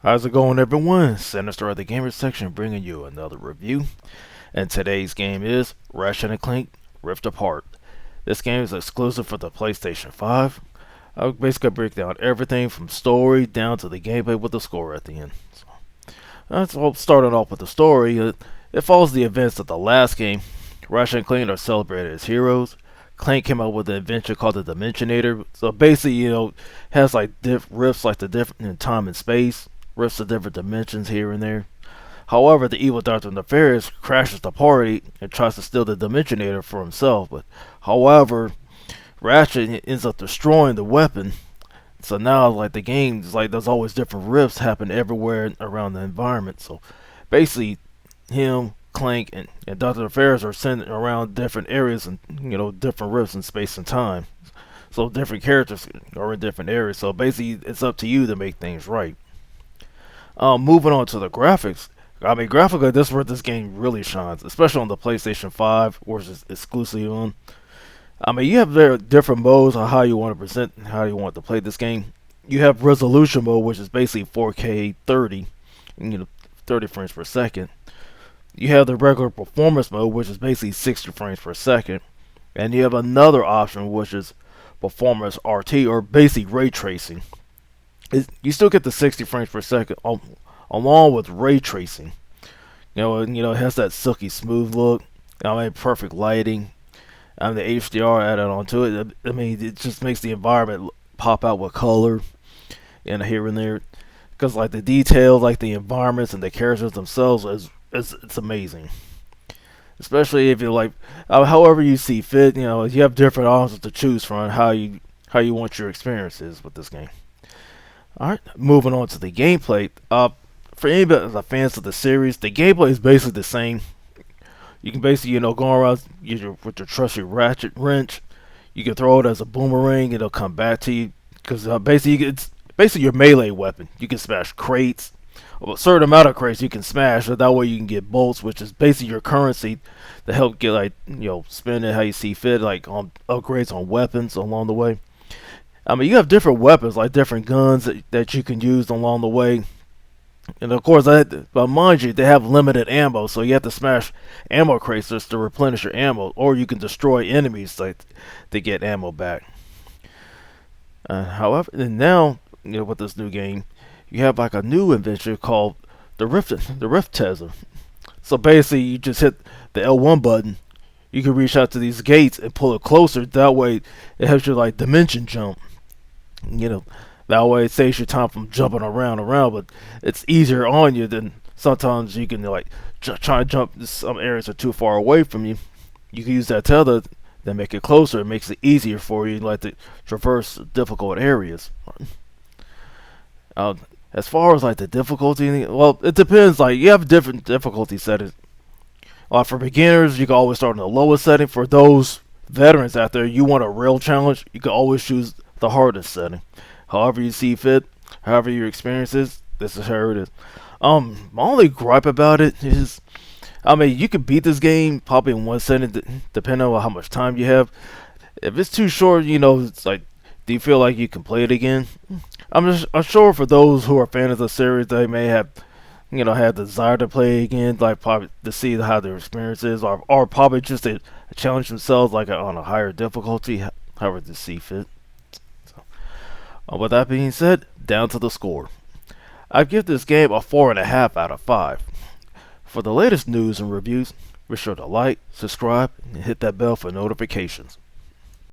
How's it going, everyone? Sinister at the Gamer section bringing you another review. And today's game is Ratchet and Clank Rift Apart. This game is exclusive for the PlayStation 5. I'll basically break down everything from story down to the gameplay with the score at the end. So starting off with the story, it follows the events of the last game. Ratchet and Clank are celebrated as heroes. Clank came out with an invention called the Dimensionator. So basically, has like rifts like the different in time and space, rifts of different dimensions here and there. However, the evil Dr. Nefarious crashes the party and tries to steal the Dimensionator for himself. But however, Ratchet ends up destroying the weapon. So now, like the game, is like there's always different rifts happen everywhere around the environment. So basically, him, Clank, and Dr. Nefarious are sent around different areas and different rifts in space and time. So different characters are in different areas. So basically, it's up to you to make things right. Moving on to the graphics. I mean, graphically, this is where this game really shines, especially on the PlayStation 5, which is exclusively on. I mean, you have very different modes on how you want to present, how you want to play this game. You have resolution mode, which is basically 4K 30, 30 frames per second. You have the regular performance mode, which is basically 60 frames per second. And you have another option, which is performance RT, or basically ray tracing. You still get the 60 frames per second along with ray tracing. It has that silky smooth look. I mean, perfect lighting. I mean, the HDR added onto it. I mean, it just makes the environment pop out with color and here and there. Because like the details, like the environments and the characters themselves, it's amazing. Especially if you like, however you see fit. You have different options to choose from how you want your experiences with this game. Alright, moving on to the gameplay. For anybody that's fans of the series, the gameplay is basically the same. You can basically, go around with your trusty ratchet wrench. You can throw it as a boomerang, it'll come back to you. Because basically, it's basically your melee weapon. You can smash crates. A certain amount of crates you can smash, so that way you can get bolts, which is basically your currency to help get, like, spend it how you see fit, like on upgrades on weapons along the way. I mean, you have different weapons, like different guns that you can use along the way. And of course, but mind you, they have limited ammo, so you have to smash ammo crates just to replenish your ammo, or you can destroy enemies to get ammo back. However, and now, with this new game, you have like a new invention called the Rift Tezer. So basically, you just hit the L1 button. You can reach out to these gates and pull it closer. That way, it helps you like dimension jump. That way it saves you time from jumping around, but it's easier on you than sometimes you can like try and jump. Some areas are too far away from you. You can use that tether, then make it closer. It makes it easier for you, like to traverse difficult areas. As far as like the difficulty, well, it depends. Like you have different difficulty settings. For beginners, you can always start in the lowest setting. For those veterans out there, you want a real challenge, you can always choose the hardest setting. However you see fit, however your experience is, this is how it is. My only gripe about it is, I mean, you could beat this game probably in one setting, depending on how much time you have. If it's too short, it's like, do you feel like you can play it again? I'm sure for those who are fans of the series, they may have, had the desire to play again, like probably to see how their experience is, or probably just to challenge themselves, like on a higher difficulty, however they see fit. With that being said, down to the score. I give this game a 4.5 out of 5. For the latest news and reviews, be sure to like, subscribe, and hit that bell for notifications.